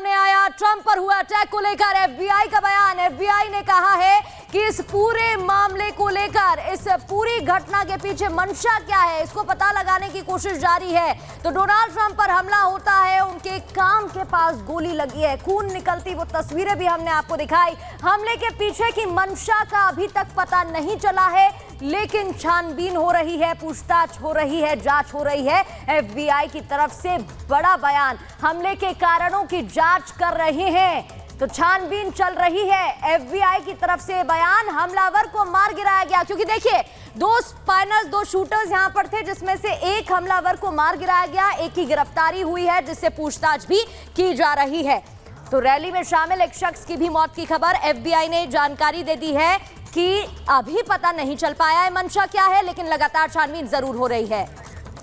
सामने आया ट्रंप पर हुआ अटैक को लेकर एफबीआई का बयान। एफबीआई ने कहा है कि इस पूरे मामले को लेकर, इस पूरी घटना के पीछे मंशा क्या है, इसको पता लगाने की कोशिश जारी है। तो डोनाल्ड ट्रंप पर हमला होता है, उनके कान के पास गोली लगी है, खून निकलती वो तस्वीरें भी हमने आपको दिखाई। हमले के पीछे की मंशा का अभी तक पता नहीं चला है, लेकिन छानबीन हो रही है, पूछताछ हो रही है, जांच हो रही है। एफबीआई की तरफ से बड़ा बयान, हमले के कारणों की जांच कर रहे हैं, तो छानबीन चल रही है। एफबीआई की तरफ से बयान, हमलावर को मार गिराया गया, क्योंकि देखिए दो शूटर्स यहां पर थे, जिसमें से एक हमलावर को मार गिराया गया, एक की गिरफ्तारी हुई है, जिससे पूछताछ भी की जा रही है। तो रैली में शामिल एक शख्स की भी मौत की खबर एफबीआई ने जानकारी दे दी है कि अभी पता नहीं चल पाया है मंशा क्या है, लेकिन लगातार छानबीन जरूर हो रही है।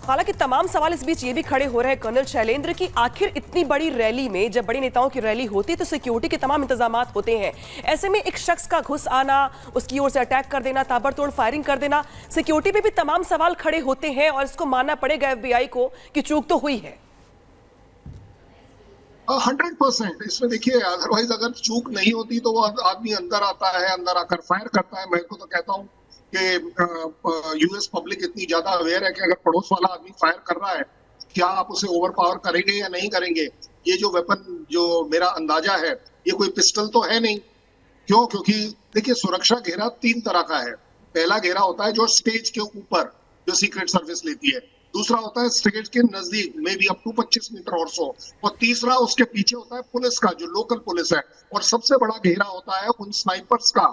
हालांकि तमाम सवाल इस बीच ये भी खड़े हो रहे हैं कर्नल शैलेंद्र की, आखिर इतनी बड़ी रैली में जब बड़ी नेताओं की रैली होती है तो सिक्योरिटी के तमाम इंतजाम होते हैं। ऐसे में एक शख्स का घुस आना, उसकी ओर से अटैक कर देना, ताबड़तोड़ फायरिंग कर देना, सिक्योरिटी पे भी तमाम सवाल खड़े होते हैं और इसको मानना पड़ेगा एफबीआई को कि चूक तो हुई है। 100% इसमें देखिए, अदरवाइज अगर चूक नहीं होती तो वो आदमी अंदर आता है, अंदर आकर फायर करता है। मैं तो कहता हूँ कि यूएस पब्लिक इतनी ज्यादा अवेयर है कि अगर पड़ोस वाला आदमी फायर कर रहा है, क्या आप उसे ओवर पावर करेंगे या नहीं करेंगे। ये जो वेपन, जो मेरा अंदाजा है, ये कोई पिस्टल तो है नहीं। क्यों? क्योंकि देखिए सुरक्षा घेरा 3 तरह का है। पहला घेरा होता है जो स्टेज के ऊपर जो सीक्रेट सर्विस लेती है, दूसरा होता है स्टेज के नजदीक में भी अप टू 25 मीटर और सो, और तीसरा उसके पीछे होता है पुलिस का, जो लोकल पुलिस है। और सबसे बड़ा घेरा होता है उन स्नाइपर्स का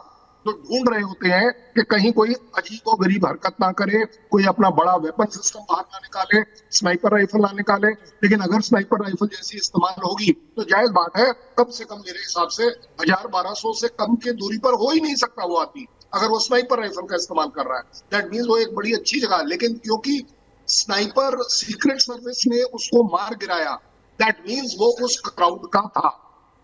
जो ढूंढ रहे होते हैं कि कहीं कोई अजीबोगरीब हरकत ना करे, कोई अपना बड़ा वेपन सिस्टम बाहर ना निकाले, स्नाइपर राइफल ना निकाले। लेकिन अगर स्नाइपर राइफल जैसी इस्तेमाल होगी तो जायज बात है, कम से कम मेरे हिसाब से 1000-1200 से कम के दूरी पर हो ही नहीं सकता वो आदमी, अगर वो स्नाइपर राइफल का इस्तेमाल कर रहा है। दैट मीन्स वो एक बड़ी अच्छी जगह है। लेकिन क्योंकि स्नाइपर सीक्रेट सर्विस ने उसको मार गिराया, दैट मीन्स वो उस क्राउड का था।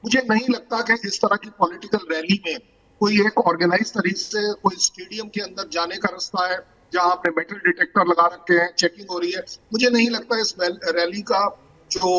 मुझे नहीं लगता कि इस तरह की पॉलिटिकल रैली में कोई एक ऑर्गेनाइज तरीके से कोई स्टेडियम के अंदर जाने का रास्ता है जहां आपने मेटल डिटेक्टर लगा रखे हैं, चेकिंग हो रही है। मुझे नहीं लगता इस रैली का जो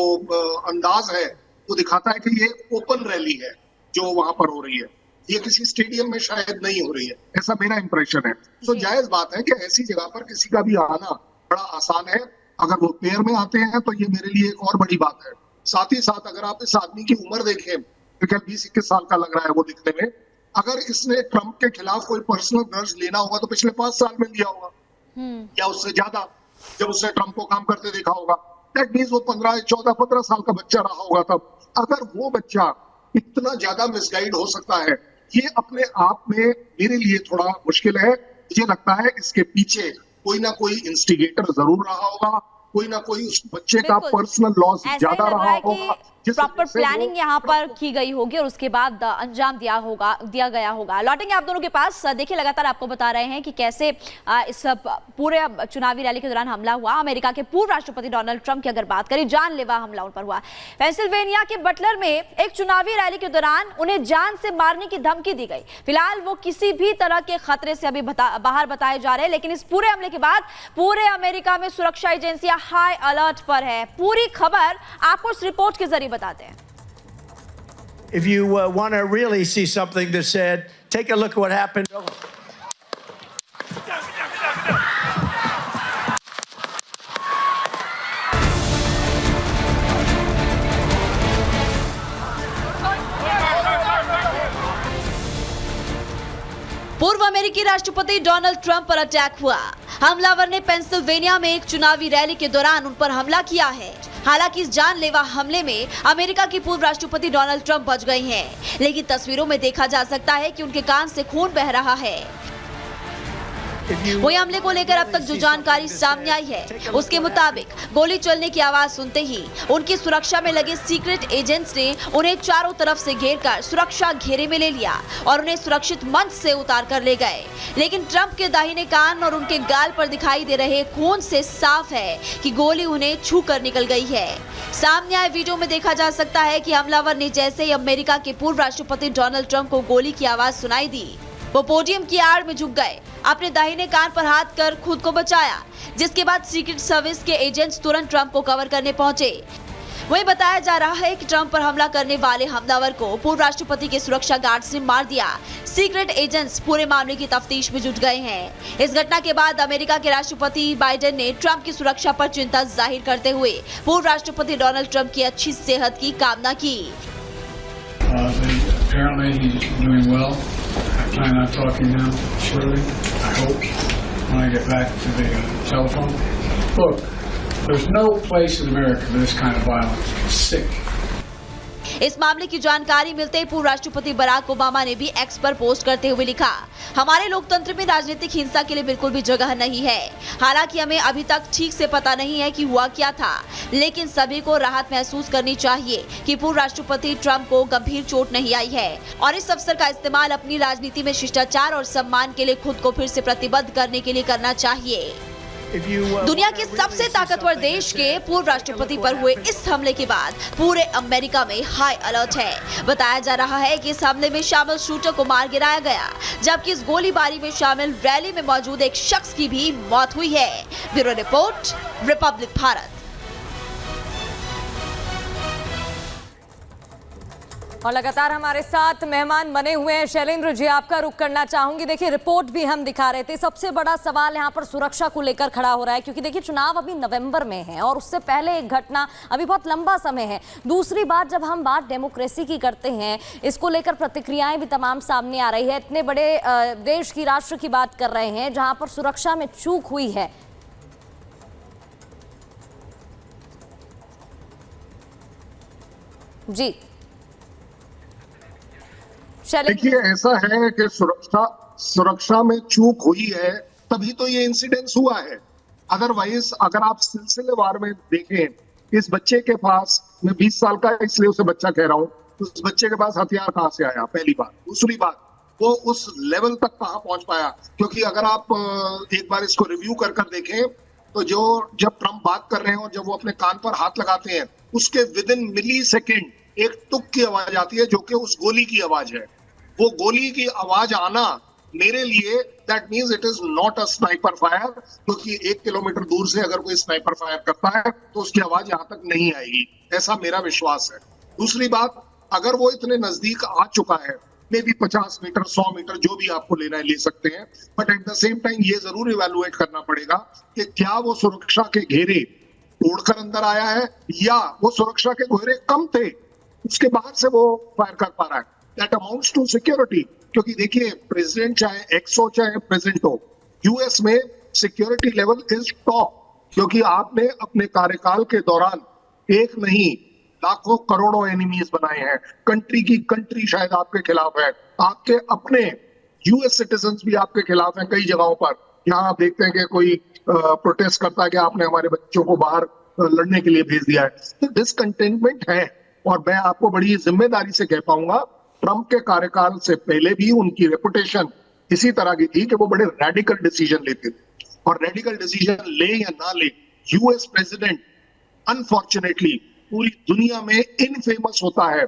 अंदाज है वो दिखाता है कि ये ओपन रैली है जो वहां पर हो रही है। ये किसी स्टेडियम में शायद नहीं हो रही है, ऐसा मेरा इंप्रेशन है। तो जायज बात है कि ऐसी जगह पर किसी का भी आना बड़ा आसान है। अगर वो पेयर में आते हैं तो ये मेरे लिए एक और बड़ी बात है। साथ ही साथ अगर आप इस आदमी की उम्र देखें तो क्या 20-21 साल का लग रहा है वो दिखने में। अगर इसने ट्रंप के खिलाफ कोई पर्सनल ग्रज लेना होगा तो पिछले 5 साल में लिया होगा, या उससे ज्यादा, जब उसने ट्रंप को काम करते देखा होगा। दैट मीन्स वो 14-15 साल का बच्चा रहा होगा तब। अगर वो बच्चा इतना ज्यादा मिसगाइड हो सकता है, ये अपने आप में मेरे लिए थोड़ा मुश्किल है। मुझे लगता है इसके पीछे कोई ना कोई इंस्टिगेटर जरूर रहा होगा, कोई ना कोई उस बच्चे का पर्सनल लॉस ज्यादा रहा होगा, प्रॉपर प्लानिंग यहाँ पर की गई होगी और उसके बाद अंजाम दिया गया होगा। लौटेंगे आप दोनों के पास। देखिए लगातार आपको बता रहे हैं कि कैसे इस पूरे चुनावी रैली के दौरान हमला हुआ। अमेरिका के पूर्व राष्ट्रपति डोनाल्ड ट्रंप की अगर बात करें, जानलेवा हमला उन पर हुआ। पेंसिल्वेनिया के बटलर में एक चुनावी रैली के दौरान उन्हें जान से मारने की धमकी दी गई। फिलहाल वो किसी भी तरह के खतरे से अभी बाहर बताए जा रहे हैं, लेकिन इस पूरे हमले के बाद पूरे अमेरिका में सुरक्षा एजेंसियां हाई अलर्ट पर है। पूरी खबर आपको इस रिपोर्ट के जरिए बताते हैं। If you want to really see something that said, take a look at what happened. पूर्व अमेरिकी राष्ट्रपति डोनाल्ड ट्रंप पर अटैक हुआ। हमलावर ने पेंसिल्वेनिया में एक चुनावी रैली के दौरान उन पर हमला किया है। हालांकि इस जानलेवा हमले में अमेरिका की पूर्व राष्ट्रपति डोनाल्ड ट्रंप बच गए हैं, लेकिन तस्वीरों में देखा जा सकता है कि उनके कान से खून बह रहा है। वही हमले को लेकर अब तक जो जानकारी सामने आई है, उसके मुताबिक गोली चलने की आवाज सुनते ही उनकी सुरक्षा में लगे सीक्रेट एजेंट्स ने उन्हें चारों तरफ से घेरकर सुरक्षा घेरे में ले लिया और उन्हें सुरक्षित मंच से उतार कर ले गए। लेकिन ट्रंप के दाहिने कान और उनके गाल पर दिखाई दे रहे खून से साफ है कि गोली उन्हें छू कर निकल गई है। सामने आए वीडियो में देखा जा सकता है कि हमलावर ने जैसे ही अमेरिका के पूर्व राष्ट्रपति डोनाल्ड ट्रंप को गोली की आवाज सुनाई दी, वो पोडियम की आड़ में झुक गए, अपने दाहिने कान पर हाथ कर खुद को बचाया, जिसके बाद सीक्रेट सर्विस के एजेंट्स तुरंत ट्रंप को कवर करने पहुंचे। वहीं बताया जा रहा है कि ट्रंप पर हमला करने वाले हमलावर को पूर्व राष्ट्रपति के सुरक्षा गार्ड्स ने मार दिया। सीक्रेट एजेंट्स पूरे मामले की तफ्तीश में जुट गए हैं। इस घटना के बाद अमेरिका के राष्ट्रपति बाइडेन ने ट्रंप की सुरक्षा पर चिंता जाहिर करते हुए पूर्व राष्ट्रपति डोनाल्ड ट्रंप की अच्छी सेहत की कामना की। Apparently he's doing well. I plan on talking to him shortly, I hope, when I get back to the telephone. Look, there's no place in America for this kind of violence. It's sick. इस मामले की जानकारी मिलते ही पूर्व राष्ट्रपति Barack Obama ने भी x पर पोस्ट करते हुए लिखा, हमारे लोकतंत्र में राजनीतिक हिंसा के लिए बिल्कुल भी जगह नहीं है। हालांकि हमें अभी तक ठीक से पता नहीं है कि हुआ क्या था, लेकिन सभी को राहत महसूस करनी चाहिए कि पूर्व राष्ट्रपति ट्रंप को गंभीर चोट नहीं आई है और इस अवसर का इस्तेमाल अपनी राजनीति में शिष्टाचार और सम्मान के लिए खुद को फिर से प्रतिबद्ध करने के लिए करना चाहिए। दुनिया के सबसे ताकतवर देश के पूर्व राष्ट्रपति पर हुए इस हमले के बाद पूरे अमेरिका में हाई अलर्ट है। बताया जा रहा है कि इस हमले में शामिल शूटर को मार गिराया गया, जबकि इस गोलीबारी में शामिल रैली में मौजूद एक शख्स की भी मौत हुई है। Bureau report, Republic Bharat. और लगातार हमारे साथ मेहमान बने हुए हैं। शैलेंद्र जी, आपका रुख करना चाहूंगी। देखिए, रिपोर्ट भी हम दिखा रहे थे, सबसे बड़ा सवाल यहाँ पर सुरक्षा को लेकर खड़ा हो रहा है, क्योंकि देखिए चुनाव अभी नवंबर में है और उससे पहले एक घटना, अभी बहुत लंबा समय है। दूसरी बात, जब हम बात डेमोक्रेसी की करते हैं, इसको लेकर प्रतिक्रियाएं भी तमाम सामने आ रही है। इतने बड़े देश की, राष्ट्र की बात कर रहे हैं जहां पर सुरक्षा में चूक हुई है। जी देखिए, ऐसा है कि सुरक्षा में चूक हुई है, तभी तो ये इंसिडेंस हुआ है। अदरवाइज अगर आप सिलसिलेवार में देखें, इस बच्चे के पास, मैं 20 साल का इसलिए उसे बच्चा कह रहा हूं, उस बच्चे के पास हथियार कहां से आया, पहली बात। दूसरी बात, वो उस लेवल तक कहां पहुंच पाया, क्योंकि अगर आप एक बार इसको रिव्यू कर देखें तो जब ट्रंप बात कर रहे हैं और जब वो अपने कान पर हाथ लगाते हैं, उसके विद इन मिली सेकेंड एक टुक की आवाज आती है, जो कि उस गोली की आवाज है। वो गोली की आवाज आना मेरे लिए that means it is not a sniper fire, क्योंकि 1 किलोमीटर दूर से अगर कोई स्नाइपर फायर करता है तो उसकी आवाज यहां तक नहीं आएगी, ऐसा मेरा विश्वास है। दूसरी बात, अगर वो इतने नजदीक आ चुका है, मे बी 50 मीटर 100 मीटर जो भी आपको लेना है ले सकते हैं, but at the same time ये जरूर इवैल्यूएट करना पड़ेगा कि क्या वो सुरक्षा के घेरे तोड़कर अंदर आया है या वो सुरक्षा के घेरे कम थे, उसके बाद से वो फायर कर पा रहा है। दैट अमाउंट्स टू सिक्योरिटी, क्योंकि देखिए प्रेसिडेंट चाहे एक्स हो चाहे प्रेसिडेंट हो, यूएस में सिक्योरिटी लेवल इज टॉप, क्योंकि आपने अपने कार्यकाल के दौरान एक नहीं लाखों करोड़ों एनिमीज बनाए हैं। कंट्री की कंट्री शायद आपके खिलाफ है, आपके अपने यूएस सिटीजन भी आपके खिलाफ हैं कई जगहों पर। यहाँ आप देखते हैं कि कोई प्रोटेस्ट करता है कि आपने हमारे बच्चों को बाहर लड़ने के लिए भेज दिया है, तो डिसकंटेनमेंट है। और मैं आपको बड़ी जिम्मेदारी से कह पाऊंगा, ट्रंप के कार्यकाल से पहले भी उनकी रेपुटेशन इसी तरह की थी कि वो बड़े रेडिकल डिसीजन लेते थे, और रेडिकल डिसीजन ले या ना ले, यूएस प्रेसिडेंट अनफॉर्चुनेटली पूरी दुनिया में इनफेमस होता है